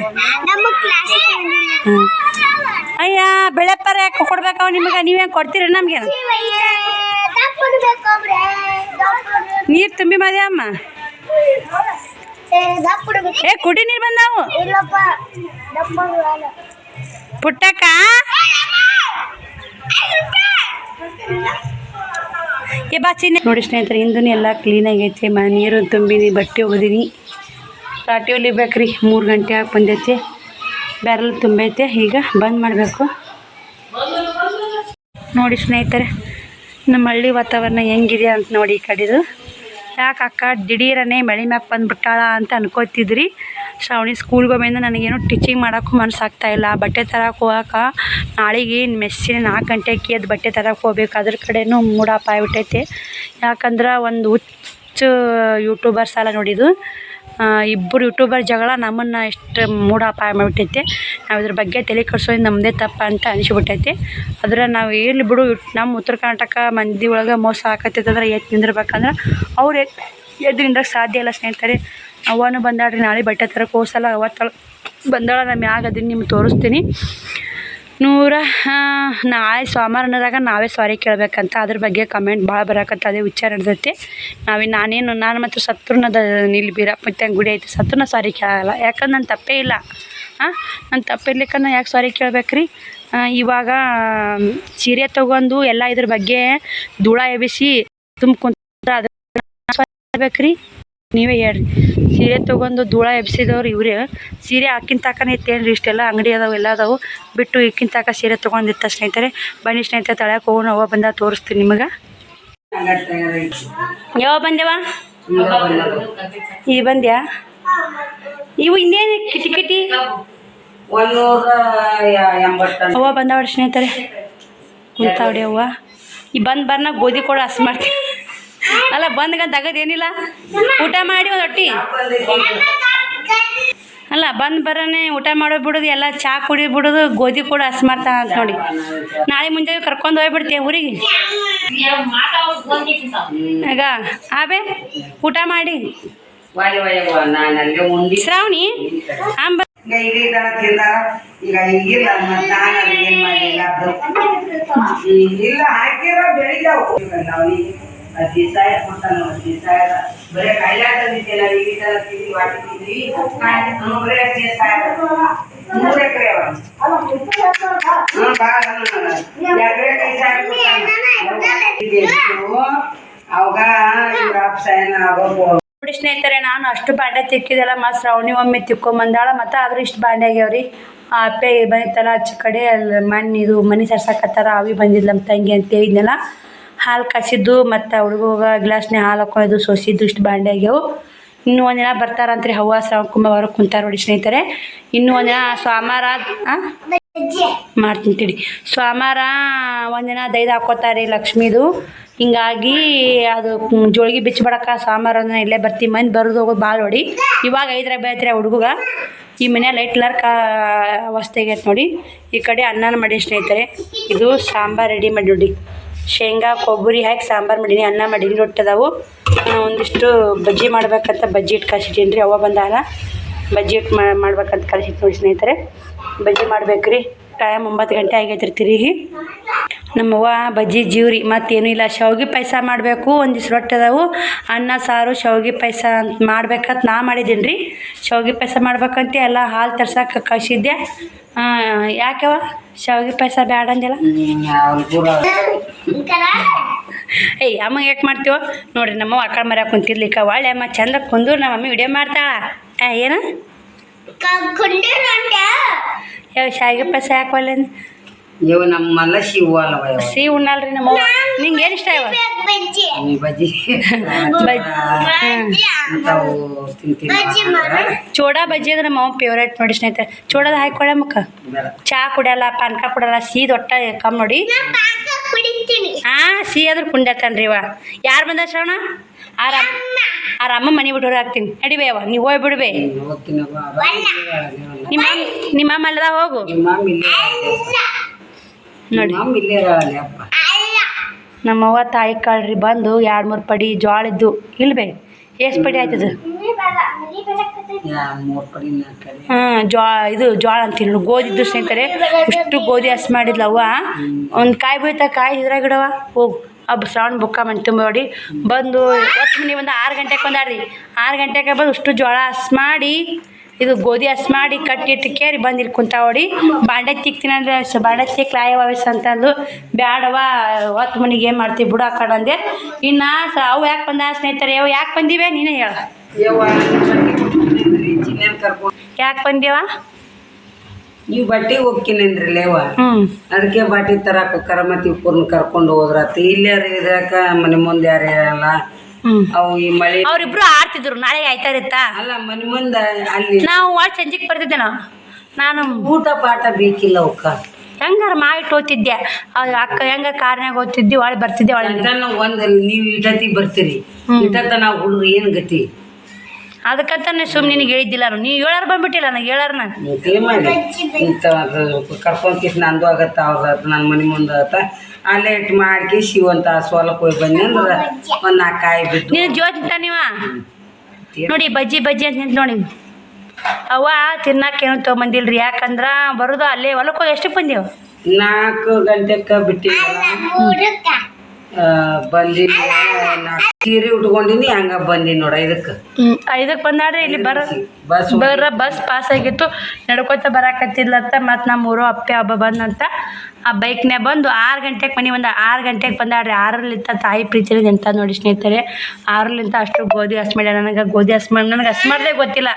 ಅಯ್ಯ ಬೆಳೆಪ್ಪಾರ ಯಾಕೆ ಕೊಡ್ಬೇಕವ ನಿಮಗೆ? ನೀವೇನು ಕೊಡ್ತೀರಿ ನಮ್ಗೇನು? ನೀರು ತುಂಬಿ ಮದ್ಯಾಮ ಕುಡಿ ನೀರು ಬಂದಾವು ಪುಟ್ಟಕ್ಕ. ಬಾಚಿನ ನೋಡಿ ಸ್ನೇಹಿತರೆ, ಇಂದೂ ಎಲ್ಲ ಕ್ಲೀನಾಗೈತೆ. ನೀರು ತುಂಬಿನಿ, ಬಟ್ಟೆ ಒಗದೀನಿ. ರಾಟಿ ಹೊಲಿಬೇಕ್ರಿ. 3 ಗಂಟೆ ಆಗಿ ಬಂದೈತೆ. ಬ್ಯಾರಲ್ ತುಂಬೈತೆ. ಈಗ ಬಂದ್ ಮಾಡಬೇಕು ನೋಡಿ ಸ್ನೇಹಿತರೆ. ನಮ್ಮ ಹಳ್ಳಿ ವಾತಾವರಣ ಹೆಂಗಿದೆ ಅಂತ ನೋಡಿ. ಈ ಕಡೆದು ಯಾಕೆ ಅಕ್ಕ ದಿಢೀರನೇ ಮಳೆ ಮ್ಯಾಕೆ ಬಂದುಬಿಟ್ಟಾಳ ಅಂತ ಅನ್ಕೋತಿದ್ರಿ. ಶ್ರಾವಣಿ ಸ್ಕೂಲ್ಗೆ ಹೋಗಿಂದ ನನಗೇನು ಟೀಚಿಂಗ್ ಮಾಡೋಕ್ಕೂ ಮನಸ್ಸಾಗ್ತಾಯಿಲ್ಲ. ಬಟ್ಟೆ ತರಕ್ಕೆ ಹೋಗಕ್ಕೆ ನಾಳೆಗೆ ಮೆಸ್ಸಿನ 4 ಗಂಟೆಗೆ ಎದ್ದು ಬಟ್ಟೆ ತರಕ್ಕೆ ಹೋಗ್ಬೇಕು. ಅದ್ರ ಕಡೆನೂ ಮೂಡಾಪ ಆಗಿಬಿಟ್ಟೈತೆ. ಯಾಕಂದ್ರೆ ಒಂದು ಹುಚ್ಚು ಯೂಟ್ಯೂಬರ್ಸ್ ಎಲ್ಲ ನೋಡಿದ್ದು, 2 ಯೂಟ್ಯೂಬರ್ ಜಗಳ ನಮ್ಮನ್ನು ಎಷ್ಟು ಮೂಡಾಪಾಯ ಮಾಡಿಬಿಟ್ಟೈತೆ. ನಾವು ಇದ್ರ ಬಗ್ಗೆ ತಲೆ ಕೆಡಿಸೋದು ನಮ್ಮದೇ ತಪ್ಪ ಅಂತ ಅನಿಸ್ಬಿಟ್ಟೈತೆ. ಆದರೆ ನಾವು ಇರಲಿ ಬಿಡು, ನಮ್ಮ ಉತ್ತರ ಕರ್ನಾಟಕ ಮಂದಿ ಒಳಗೆ ಮೋಸ ಆಕತ್ತೈತೆ ಅಂದ್ರೆ ಎದ್ದು ನಿಂದಿರ್ಬೇಕಂದ್ರೆ ಅವ್ರು ಎದ್ದು ನಿಂದ್ರಕ್ಕೆ ಸಾಧ್ಯ ಇಲ್ಲ ಸ್ನೇಹಿತರೆ. ಅವನು ಬಂದಾಡ್ರಿ ನಾಳೆ ಬಟ್ಟೆ ತರಕ್ಕೆ ಹೋಸಲ್ಲ ಅವತ್ತು ಬಂದಾಳ. ನಮ್ಮ ಅದನ್ನು ನಿಮ್ಗೆ ತೋರಿಸ್ತೀನಿ. ನಾಳೆ ಸೋಮವಾರ ಅನ್ನೋದಾಗ ನಾವೇ ಸಾರಿ ಕೇಳಬೇಕಂತ ಅದ್ರ ಬಗ್ಗೆ ಕಮೆಂಟ್ ಭಾಳ ಬರೋಕಂತ ಅದೇ ವಿಚಾರ ಹಿಡ್ದೈತಿ. ನಾನು ಮತ್ತು ಸತ್ರುನದ ಇಲ್ಲಿ ಬೀರಪ್ಪನ ಗುಡಿ ಐತಿ. ಸತ್ರುನ ಸಾರಿ ಕೇಳಲ್ಲ, ಯಾಕಂದ್ರೆ ನನ್ನ ತಪ್ಪೇ ಇಲ್ಲ. ನನ್ನ ತಪ್ಪಿರ್ಲಿಕ್ಕೆ ನಾ ಯಾಕೆ ಸಾರಿ ಕೇಳ್ಬೇಕ್ರಿ? ಇವಾಗ ಸೀರೆ ತೊಗೊಂಡು ಎಲ್ಲ ಇದ್ರ ಬಗ್ಗೆ ಧೂಳ ಎಬ್ಬಿಸಿ ತುಂಬ್ಕೊಂಡ್ರೆ ಅದನ್ನ ಬೇಕ್ರಿ? ನೀವೇ ಹೇಳ್ರಿ. ಸೀರೆ ತೊಗೊಂಡು ಧೂಳ ಎಬ್ಸಿದವ್ರು ಇವ್ರೆ. ಸೀರೆ ಹಾಕಿಂತಾಕನೇ ಇತ್ತೇನ್ರಿ? ಇಷ್ಟೆಲ್ಲ ಅಂಗಡಿ ಅದಾವೆ, ಎಲ್ಲ ಅದಾವು ಬಿಟ್ಟು ಇಕ್ಕಿಂತಾಕ ಸೀರೆ ತೊಗೊಂಡಿರ್ತ ಸ್ನೇಹಿತರೆ. ಬನ್ನಿ ಸ್ನೇಹಿತರೆ, ತಳ್ಯಾಕೆ ಹೋಗೋಣ. ಅವ್ವ ಬಂದ ತೋರಿಸ್ತೀನಿ ನಿಮಗೆ. ಯಾವ ಬಂದೇವ? ಈ ಬಂದ್ಯಾ? ಇವು ಇನ್ನೇನು ಕಿಟಿ ಅವ್ವ ಬಂದವಳ ಸ್ನೇಹಿತರೆ. ಕುಂತಾವಡಿ ಅವ್ವ. ಈ ಬರ್ನ ಗೋಧಿ ಕೂಡ ಹಸಿ ಮಾಡ್ತೀವಿ. ಅಲ್ಲ ಬಂದ್ಗಂತ ಆಗದೇನಿಲ್ಲ. ಊಟ ಮಾಡಿ ಒಂದು ಹೊಟ್ಟಿ ಅಲ್ಲ ಬರೋನೆ ಊಟ ಮಾಡೋದು ಬಿಡೋದು, ಎಲ್ಲ ಚಹಾ ಕುಡಿ ಬಿಡೋದು, ಗೋಧಿ ಕೂಡ ಹಸಿ ಮಾಡ್ತಾನ ಅಂತ ನೋಡಿ. ನಾಳೆ ಮುಂಜಾನೆ ಕರ್ಕೊಂಡು ಹೋಗ್ಬಿಡ್ತೀಯ ಊರಿಗೆ. ಆಗ ಆಬೆ ಊಟ ಮಾಡಿ ಶ್ರಾವಣಿ 3 ಎಕರೆ ಅವ ಅವಾಗ ಆಪ್ಷನ್ ಆಗೋದು ನೋಡಿ ಸ್ನೇಹಿತರೆ, ನಾನು ಅಷ್ಟು ಬಾಂಡೆ ತಿಕ್ಕಿದೆಲ್ಲ ಮತ್ತು ಶ್ರಾವಣಿ ಒಮ್ಮೆ ತಿಕ್ಕೊಂಬಂದಾಳ ಮತ್ತು ಆದ್ರೂ ಇಷ್ಟು ಬಾಂಡೆ ಆಗ್ಯಾವ್ರಿ. ಅಪ್ಪೆ ಬಂದಿತ್ತಲ್ಲ ಆಚೆ ಕಡೆ ಅಲ್ಲಿ ಇದು ಮನೆ ಸರ್ಸಕತ್ತಾರ, ಅವಿ ಬಂದಿಲ್ಲ ನಮ್ಮ ತಂಗಿ ಅಂತ ಹೇಳಿದ್ನಲ್ಲ. ಹಾಲು ಕಾಸಿದ್ದು ಮತ್ತು ಹುಡುಗ ಗ್ಲಾಸ್ನೇ ಹಾಲು ಹಾಕೊಂಡಿದ್ದು ಸೊಸಿದ್ದು ಇಷ್ಟು ಬಾಂಡೆ ಆಗ್ಯಾವು. ಇನ್ನೂ ಒಂದಿನ ಬರ್ತಾರಂತ್ರಿ ಹವ್ವ ಶ್ರಾವಣಕುಮಾರ್ ಹೊರಗೆ ಕುಂತಾರ ನೋಡಿ ಸ್ನೇಹಿತರೆ. ಇನ್ನೂ ಒಂದಿನ ಸೋಮವಾರ ಮಾಡ್ತೀನಿ ತಿಳಿ. ಸೋಮವಾರ ಒಂದಿನ ದೈದು ಹಾಕೋತಾರೆ ಲಕ್ಷ್ಮೀದು. ಹಿಂಗಾಗಿ ಅದು ಜೋಳಿಗೆ ಬಿಚ್ಚಿಬಿಡಕ್ಕೆ ಸೋಮವಾರ ಒಂದಿನ ಇಲ್ಲೇ ಬರ್ತೀವಿ. ಮಂದಿ ಬರೋದು ಹೋಗೋದು ಭಾಳ ನೋಡಿ. ಇವಾಗ 5ರ ಬೆಳತ್ರಿ ಹುಡುಗ. ಈ ಮನೆ ಲೈಟ್ ಲರ್ಕ ಅವಸ್ಥೆಗೆ ನೋಡಿ. ಈ ಕಡೆ ಅನ್ನನ ಮಾಡಿ ಸ್ನೇಹಿತರೆ. ಇದು ಸಾಂಬಾರು ರೆಡಿ ಮಾಡಿ ನೋಡಿ. ಶೇಂಗಾ ಕೊಬ್ಬರಿ ಹಾಕಿ ಸಾಂಬಾರು ಮಾಡೀನಿ, ಅನ್ನ ಮಾಡೀನಿ, ರೊಟ್ಟಿ ಅದಾವು. ಒಂದಿಷ್ಟು ಬಜ್ಜಿ ಮಾಡ್ಬೇಕಂತ ಬಜ್ಜಿ ಇಟ್ಟು ಕಳಿಸಿದ್ದೀನಿ ರೀ. ಅವ್ವ ಬಂದಾಗ ಬಜ್ಜಿ ಇಟ್ಟು ಮಾಡ್ಬೇಕಂತ ಕಳಿಸಿಟ್ಟು ನೋಡಿ ಸ್ನೇಹಿತರೆ. ಬಜ್ಜಿ ಮಾಡ್ಬೇಕು ರೀ. ಟೈಮ್ 9 ಗಂಟೆ ಆಗೈತ್ರಿ ತಿರುಗಿ. ನಮ್ಮವ್ವ ಬಜ್ಜಿ ಜೀವ್ರಿ ಮತ್ತೇನು ಇಲ್ಲ. ಶಾವ್ಗೆ ಪಾಯಸ ಮಾಡಬೇಕು, ಒಂದಿಷ್ಟು ರೊಟ್ಟಿ ಅದಾವು, ಅನ್ನ ಸಾರು ಶಾವ್ಗೆ ಪಾಯಸ ಅಂತ ಮಾಡ್ಬೇಕಂತ ನಾ ಮಾಡಿದ್ದೀನಿ ರೀ. ಶಾವ್ಗೆ ಪಾಯಸ ಮಾಡ್ಬೇಕಂತ ಎಲ್ಲ ಹಾಲು ತರ್ಸಕ್ಕೆ ಕಳಿಸಿದ್ದೆ. ಯಾಕೆವ ಶಾವ್ಗೆ ಪಾಯಸ ಬೇಡ ಅಂದಿಲ್ಲ? ಏಯ್ ಅಮ್ಮ ಯಾಕೆ ಮಾಡ್ತೀವ ನೋಡಿರಿ. ನಮ್ಮವ್ವ ಆಕಳ ಮರ್ಯಾಕೆ ಕುಂತಿರ್ಲಿಕ್ಕ ಒಳ್ಳೆ ಅಮ್ಮ ಚಂದ ಕುಂದು ನಮ್ಮ ಮಮ್ಮಿ ವಿಡಿಯೋ ಮಾಡ್ತಾಳ. ಏನು ಯಾವ ಶಾವಿಗೆ ಪಾಯಸ ಯಾಕವಲ್ಲ? ಇವು ನಮ್ಮಲ್ಲ ಸಿಹು ಅಲ್ಲವ, ಸಿಹಿ ಉಣ್ಣಲ್ರಿ ನಮ್ಮವ್ವ. ನಿಂಗೆ ಏನು ಇಷ್ಟ ಇವ? ಬಜ್ಜಿ ಚೋಡಾ ಬಜ್ಜಿ ಅಂದ್ರೆ ನಮ್ಮವ್ವ ಫೇವ್ರೇಟ್ ನೋಡಿ ಸ್ನೇಹಿತರೆ. ಚೋಡದ ಹಾಕೊಳ ಮುಖ ಚಹಾ ಕುಡಿಯಲ್ಲ, ಪಾನಕ ಕುಡಿಯಲ್ಲ, ಸೀದ್ ಒಟ್ಟ ಕಮ್ಮಿ ನೋಡಿ. ಸಿಹಿ ಆದ್ರೆ ಕುಂಡತಾನ್ರಿ ಇವ. ಯಾರು ಬಂದ ಶ್ರವಣ? ಅಮ್ಮ ಮನೆ ಬಿಟ್ಟೋರು ಹಾಕ್ತೀನಿ. ನಡಿಬೇ ಅವ, ನೀವು ಹೋಗಿ ಬಿಡ್ಬೇ. ನಿಮ್ಮ ಅಮ್ಮ ಅಲ್ಲದ ಹೋಗು ನೋಡಿ. ನಮ್ಮವ್ವ ತಾಯಿ ಕಾಳ್ರಿ ಬಂದು 2-3 ಪಡಿ ಜೋಳ ಇದ್ದು ಇಲ್ಬೇ. ಎಷ್ಟು ಪಡಿ ಆಯ್ತದ? ಇದು ಜೋಳ ಅಂತೀನಿ ಗೋಧಿ ಇದ್ದು ಸ್ನೇಹಿತರೆ. ಇಷ್ಟು ಗೋಧಿ ಹಸಿ ಮಾಡಿದ್ಲ ಅವ್ವ. ಒಂದು ಕಾಯಿ ಬೀಳ್ತಾ ಕಾಯಿ ಇದ್ರಾಗಿಡವ ಹೋಗು. ಹಬ್ಬ ಶ್ರಾವಣ ಬುಕ್ಕ ಮನೆ ತುಂಬ ನೋಡಿ ಬಂದು ಹೊತ್ತು ಮನೆ ಒಂದು 6 ಗಂಟೆಗೆ ಬಂದಾಡ್ರಿ. 6 ಗಂಟೆಗೆ ಬಂದು ಅಷ್ಟು ಜೋಳ ಹಸಿ ಮಾಡಿ ಇದು ಗೋಧಿ ಹಸಿ ಮಾಡಿ ಕಟ್ಟಿಟ್ಟು ಕೇರಿ ಬಂದು ಇಲ್ಲಿ ಕುಂತ ಹೊಡಿ. ಬಾಂಡೆ ತಿಕ್ತೀನಿ ಅಂದರೆ ಬಾಂಡೆ ತಿಕ್ಲಾಯ ವಯಸ್ಸು ಅಂತಂದು ಬ್ಯಾಡವ ಹೊತ್ತು ಮನೆಗೆ ಏನು ಮಾಡ್ತೀವಿ ಬಿಡು ಆ ಕಡೆ ಅಂದೆ. ಇನ್ನು ಅವು ಯಾಕೆ ಬಂದ ಸ್ನೇಹಿತರೆ? ಅವು ಯಾಕೆ ಬಂದಿವೆ ನೀನೇ ಹೇಳ. ಯಾಕೆ ಬಂದೇವ? ನೀವು ಬಟ್ಟೆ ಹೋಗ್ತೀನಿ ಅಂದ್ರಲ್ಲೇವ, ಅದಕ್ಕೆ ಬಟ್ಟೆ ತರಕ ಕರಮತಿ ಪೂರ್ಣ ಕರ್ಕೊಂಡು ಹೋದ್ರಾತು. ಇಲ್ಲಾರ ಇದಕ್ಕ ಮನೆ ಮುಂದೆ ಯಾರು ಇರಲ್ಲ. ಅವು ಈ ಮಳೆ ಅವ್ರಿಬ್ರು ಆಡ್ತಿದ್ರು. ನಾಳೆ ಆಯ್ತಾರಿತ್ತ ಅಲ್ಲ ಮನೆ ಮುಂದೆ ಅಲ್ಲಿ ನಾವು ಸಂಜೆಗೆ ಬರ್ತಿದ್ದೆ. ನಾನು ಊಟ ಪಾಠ ಬೇಕಿಲ್ಲ ಅವಕ್ಕ. ಹೆಂಗಾರ ಮಾಡಿಟ್ಟು ಓದ್ತಿದ್ದೆ. ಅಕ್ಕ ಹೆಂಗ ಕಾರ್ನಾಗ ಓದ್ತಿದ್ದಿ, ಒಳಗೆ ಬರ್ತಿದ್ದೆ. ಒಳಗೆ ಒಂದು ನೀವು ಇಟತಿ ಬರ್ತೀರಿ, ಇಟತ್ತ ನಾವು ಹುಡುಗ್ರು ಏನು ಗತಿ? ಅದಕ್ಕಂತಾನೆ ಸುಮ್ಮನೆ ನಿನಗೆ ಹೇಳಿದ್ದಿಲ್ಲ. ನೀವು ಹೇಳಾರ ಬಂದ್ಬಿಟ್ಟಿಲ್ಲ ನನಗೆ ಹೇಳಾರ. ಕರ್ಕೊಂಡ್ ನಂದು ಆಗತ್ತ ಅವ್ರದ್ದು ನನ್ನ ಮನೆ ಮುಂದೆ ಆತ ಅಲ್ಲೇ ಇಟ್ಟು ಮಾಡ್ಕಿ ಶಿವಂತ ಸೋಲಕ್ಕೆ ಹೋಗಿ ಬನ್ನಿ ಅಂದ್ರೆ ಒಂದು 4 ಕಾಯಿ ಬಿಟ್ಟು ನೀನು ಜ್ಯೋತಿ ನೀವ ನೋಡಿ ಬಜ್ಜಿ ಅಂತ ನಿಂತು ನೋಡಿ. ಅವ್ವ ತಿನ್ನಕ್ಕೇನು ತೊಗೊಂಬಂದಿಲ್ರಿ. ಯಾಕಂದ್ರೆ ಬರೋದು ಅಲ್ಲೇ ಹೊಲಕ್ಕೆ ಹೋಗಿ ಎಷ್ಟಕ್ಕೆ ಬಂದೆವು? 4 ಗಂಟೆಗೆ ಬಿಟ್ಟಿಲ್ಲ ಬಂದಿನಿ. ಸೀರೆ ಉಟ್ಕೊಂಡಿನಿ ಹಂಗ ಬಂದಿನಿ ನೋಡ. 5ಕ್ಕೆ ಬಂದಾಡ್ರಿ. ಇಲ್ಲಿ ಬಸ್ ಪಾಸ್ ಆಗಿತ್ತು. ನಡ್ಕೊತ ಬರಾಕತ್ತಿದ್ಲಂತ. ಮತ್ತು ನಮ್ಮೂರು ಅಪ್ಪೆ ಹಬ್ಬ ಬಂದಂತ ಆ ಬೈಕ್ನೇ ಬಂದು 6 ಗಂಟೆಗೆ ಮನೆ ಬಂದ. 6 ಗಂಟೆಗೆ ಬಂದಾಡ್ರಿ. 6ರಲ್ಲಿಂತ ತಾಯಿ ಪ್ರೀತಿಲಿ ಎಂತ ನೋಡಿ ಸ್ನೇಹಿತರೆ. 6ರಲ್ಲಿಂತ ಅಷ್ಟು ಗೋಧಿ ಹಸಿ ಮಾಡ್ಯ. ನನಗೆ ಗೋಧಿ ಹಸಿ ಮಾಡಿ ನನಗೆ ಹಸಿ ಮಾಡ್ದೆ ಗೊತ್ತಿಲ್ಲ.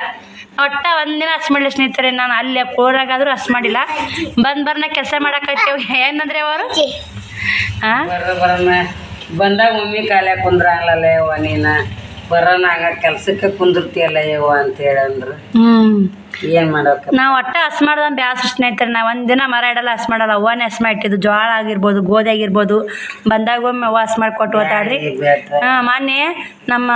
ಒಟ್ಟು ಒಂದಿನ ಹಸಿ ಮಾಡಲಿ ಸ್ನೇಹಿತರೆ. ನಾನು ಅಲ್ಲೇ ಕೋರಾಗಾದ್ರೂ ಹಸಿ ಮಾಡಿಲ್ಲ. ಬರ್ನ ಕೆಲಸ ಮಾಡಾಕತ್ತೇವೆ. ಏನಂದ್ರೆ ಅವರು ಬಂದಾಗ ಮಮ್ಮಿ ಕಾಲ ಕುಂದ್ರ ಆಗ್ಲಲ್ಲ ಯವ್ವ ನೀನ ಬರೋಣ ಹಂಗ ಕೆಲ್ಸಕ್ಕೆ ಕುಂದಿರ್ತಿಯಲ್ಲ ಯವ್ವ ಅಂತೇಳಿ ಅಂದ್ರು. ಏನು ಮಾಡೋಕೆ ನಾವು ಒಟ್ಟು ಹಸಿ ಮಾಡ್ದ ಬ್ಯಾಸ್ರ ಸ್ನೇಹಿತರೆ. ನಾವು ಒಂದಿನ ಮರ ಇಡಲ್ಲ, ಹಸಿ ಮಾಡಲ್ಲ. ಅವ್ವನೇ ಹಸಿ ಮಾಡಿಟ್ಟಿದ್ದು. ಜೋಳ ಆಗಿರ್ಬೋದು, ಗೋಧಿ ಆಗಿರ್ಬೋದು. ಬಂದಾಗ ಒಮ್ಮೆ ಅವ್ವ ಹಸಿ ಮಾಡಿಕೊಟ್ಟು ಹೋತಾಡ್ರಿ. ಮೊನ್ನೆ ನಮ್ಮ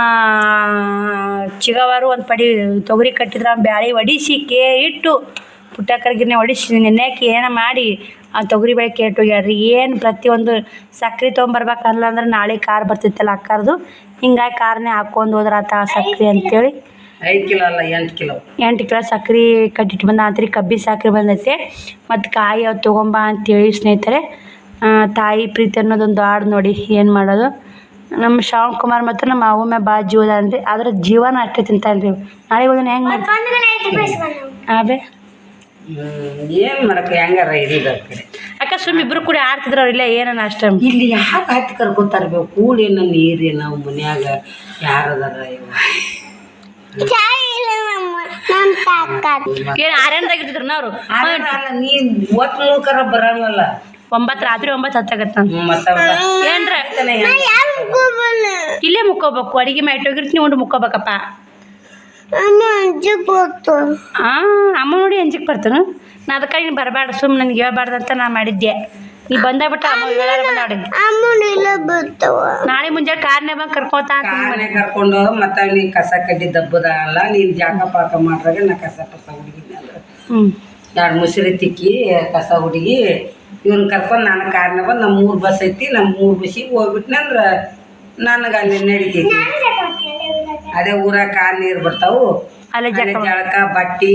ಚಿಗವರು ಒಂದು ಪಡಿ ತೊಗರಿ ಕಟ್ಟಿದ್ರೆ ಬ್ಯಾಳಿ ಹೊಡಿಸಿ ಇಟ್ಟು ಪುಟ್ಟಕ್ಕರ್ಗಿನೇ ಹೊಡಿಸಿ ನೆನೆಯಾಕಿ ಏನೋ ಮಾಡಿ ಆ ತೊಗರಿ ಬೇಳೆ ಕೇಟು ಹೇಳ್ರಿ. ಏನು ಪ್ರತಿಯೊಂದು ಸಕ್ರೆ ತೊಗೊಂಬರ್ಬೇಕಲ್ಲ ಅಂದ್ರೆ ನಾಳೆ ಕಾರ್ ಬರ್ತಿತ್ತಲ್ಲ ಅಕ್ಕರ್ದು. ಹಿಂಗಾಗಿ ಕಾರ್ನೇ ಹಾಕ್ಕೊಂಡು ಹೋದ್ರ ಆತ ಸಕ್ರೆ ಅಂತೇಳಿ 5 ಕಿಲೋ ಅಲ್ಲ 8 ಕಿಲೋ 8 ಕಿಲೋ ಸಕ್ರೆ ಕಟ್ಟಿಟ್ಟು ಬಂದ ಅಂತ್ರಿ. ಕಬ್ಬಿ ಸಕ್ರೆ ಬಂದೈತೆ. ಮತ್ತು ಕಾಯಿ ಅವು ತೊಗೊಂಬ ಅಂತೇಳಿ ಸ್ನೇಹಿತರೆ. ತಾಯಿ ಪ್ರೀತಿ ಅನ್ನೋದೊಂದು ಹಾಡು ನೋಡಿ. ಏನು ಮಾಡೋದು. ನಮ್ಮ ಶ್ರಾವಣಕುಮಾರ್ ಮತ್ತು ನಮ್ಮ ಅವ್ವ ಭಾಳ ಜೀವದ ಅನ್ರಿ. ಆದ್ರೆ ಜೀವನ ಅಷ್ಟೇ ತಿಂತಾನ್ರಿ. ನಾಳೆ ಹೋದನ ಹೆಂಗೆ ಮಾಡ್ತೀವಿ? ಏನು ಮಾಡಕ್ಕೆ ಹೆಂಗಾರ ಇರೋದಕ್ಕೆ ಅಕ್ಕ ಸುಮ್ಮ ಇಬ್ರು ಕೂಡ ಆಡ್ತಿದ್ರು ಅವ್ರಿಲ್ಲ ಏನನ್ನ ಅಷ್ಟ ಇಲ್ಲಿ ಯಾಕೆ ಹತ್ತಿ ಕರ್ಕೊತಾರ ಕೂಡೇನ ನೀರಿ ನಾವು ಮನ್ಯಾಗ ಯಾರದಾರ ಇವ ಏನು ಆರ್ಯನ್ದಾಗಿರ್ತಿದ್ರು ಅವ್ರು ಅಲ್ಲ ನೀನ್ ಒತ್ತು ಮುಳ್ಕರ ಬರಂಗಲ್ಲ 9 ರಾತ್ರಿ 9 ಹತ್ತಾಗತ್ತ ಮತ್ತ ಏನ್ರ ಇಲ್ಲೇ ಮುಕ್ಕೋಬೇಕು ಅಡಿಗೆ ಮ್ಯಾಟೋಗಿರ್ತೀನಿ ಉಂಡು ಮುಕ್ಕೋಬೇಕಪ್ಪ ಅಮ್ಮ ನೋಡಿ ಅಂಜಿಕ್ ಬರ್ತಾನ ನಾ ಅದಕ್ಕೆ ನೀನು ಬರಬೇಡ ಸುಮ್ಮನೆ ನನಗೆ ಹೇಳ್ಬಾರ್ದಂತ ನಾ ಮಾಡಿದ್ದೆ ನೀ ಬಂದಾಗ್ಬಿಟ್ಟ ಅಮ್ಮ ಹೇಳಾರ ನಾಳೆ ಮುಂಜಾನೆ ಕಾರ್ನೇ ಬಂದು ಕರ್ಕೋತಾ ಕಾರನೆ ಕರ್ಕೊಂಡು ಮತ್ತೆ ನೀ ಕಸ ಕಡ್ಡಿ ದಬ್ಬದಲ್ಲ ನೀನ್ ಜಾಕ ಪಾಕ ಮಾಡ್ರಾಗ ನಾ ಕಸ ಹುಡುಗಿದ್ನಿ ಅಂದ್ರೆ 2 ಮುಸುರಿ ತಿಕ್ಕಿ ಕಸ ಹುಡುಗಿ ಇವ್ನ ಕರ್ಕೊಂಡು ನಾನು ಕಾರ್ನ ಬಂದು ನಮ್ಮ 3 ಬಸ್ ಐತಿ ನಮ್ಮ 3 ಬಸ್ಸಿಗೆ ಹೋಗ್ಬಿಟ್ನಿ ಅಂದ್ರೆ ನನಗೆ ಅಲ್ಲಿ ನಡಿತೈತಿ ಅದೇ ಊರಾಗ ಕಾರ್ ನೀರು ಬರ್ತಾವು ಅಲ್ಲೇ ಜಳಕ ಬಟ್ಟಿ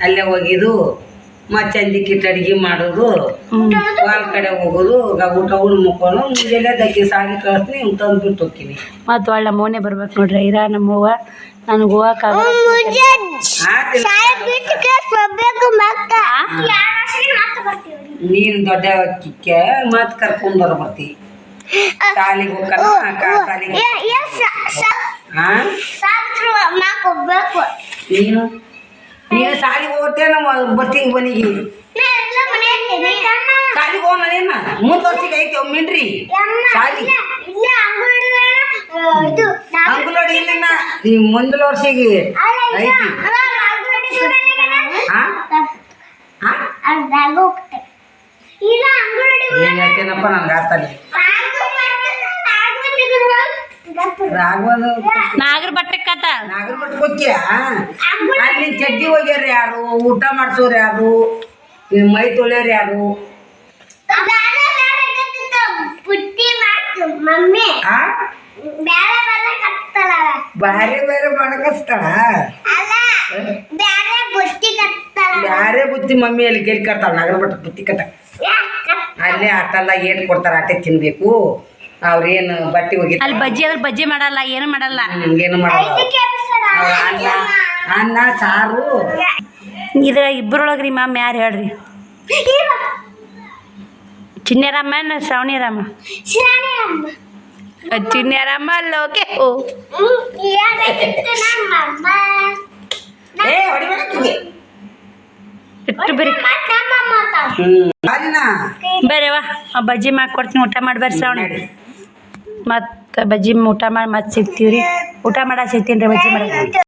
ಅಲ್ಲೇ ಹೋಗಿದು ಮತ್ತೆ ಚಂದಿಕ್ಕಿಟ್ಟು ಅಡ್ಗೆ ಮಾಡೋದು ಹೊಲ ಕಡೆ ಹೋಗೋದು ಊಟ ಉಣ್ಣು ಮುಕ್ಕೊಂಡು ಮುಂಜಾನೆ ದಕ್ಕಿ ಸಾಲಿ ಕಳಿಸ್ತೀನಿ ಇವ್ನು ತಂದು ಬಿಟ್ಟು ಹೋಗ್ತೀನಿ ಮತ್ತು ಒಳ್ಳೆ ಮೋನೆ ಬರ್ಬೇಕು ನೋಡ್ರಿ ಇರ ನಮ್ಮವ್ವ ನನಗೆ ಹೋಗಕ್ಕ ನೀನು ದೊಡ್ಡ ಕಿಕ್ಕೆ ಮತ್ತೆ ಕರ್ಕೊಂಡು ಬರ್ತಿ ಸಾಲಿಗೆ ಹೋಗ್ಕನ ಸಾಲಿಗೆ ನೀನು ನೀನು ಸಾಲಿಗೆ ಹೋಗ್ತೇ ನಾವು ಬರ್ತೀವಿ ಮನೆಗೆ ಸಾಲಿಗೆ ಹೋಗೋಣ ಏನ 3 ವರ್ಷಕ್ಕೆ ಐತಿ ಮಿಂಡ್ರಿ ಸಾಲಿ ಅಂಗನವಾಡಿ ಇಲ್ಲ ಈ ಮುಂದಿನ ವರ್ಷಿಗೆ ಐತಿ ಏನ್ ಹೇಳ್ತೇನಪ್ಪ ನನ್ಗೆ ಆತಾನೆ ರಾಘವನು ನಾಗರ ಬಟ್ಟಕ್ಕತ್ತ ನಾಗರ ಬಟ್ ಹೋಗ್ಯ ಅಲ್ಲಿ ಚಡ್ಡಿ ಹೋಗ್ಯಾರ ಯಾರು ಊಟ ಮಾಡ್ಸೋರು ಯಾರು ಮೈ ತೊಳ್ಯೋರು ಯಾರು ಬ್ಯಾರೆ ಬೇರೆ ಮಾಡಕಸ್ತಾಳ ಬ್ಯಾರೆ ಬುತ್ತಿ ಮಮ್ಮಿ ಅಲ್ಲಿ ಗೆಲ್ ಕಟ್ತಾಳ ನಾಗರ ಬಟ್ಟ ಬುತ್ತಿ ಕಟ್ಟ ಅಲ್ಲೇ ಆಟಲ್ಲ ಏನ್ ಕೊಡ್ತಾರ ಆಟೆ ತಿನ್ಬೇಕು ಅವ್ರೇನು ಬಟ್ಟೆ ಹೋಗಿ ಅಲ್ಲಿ ಬಜ್ಜಿ ಅದ್ರ ಬಜ್ಜಿ ಮಾಡಲ್ಲ ಏನು ಮಾಡಲ್ಲ ಏನು ಮಾಡಲ್ಲ ಅನ್ನ ಅನ್ನ ಸಾರು ಇದ್ರ ಇಬ್ಬರೊಳಗ್ರಿ ಮ್ಯಾಮ್ ಯಾರು ಹೇಳ್ರಿ ಚಿನ್ಯಾರಮ್ಮ ಶ್ರಾವಣಿಯರಮ್ಮ ಚಿನ್ಯಾರಮ್ಮ ಲೋಕೆ ಓ ಇಟ್ಟು ಬರೀ ಬೇರೆವಾ ಬಜ್ಜಿ ಮಾಡ್ಕೊಡ್ತೀನಿ ಊಟ ಮಾಡ್ಬಾರ ಶ್ರಾವಣಿ ಮತ್ತು ಬಜ್ಜಿ ಊಟ ಮಾಡಿ ಮತ್ತೆ ಸಿಗ್ತೀವಿ ರೀ ಊಟ ಮಾಡಕ್ಕೆ ಸಿಗ್ತೀನಿ ರೀ ಬಜ್ಜಿ ಮಾಡಕ್ಕೆ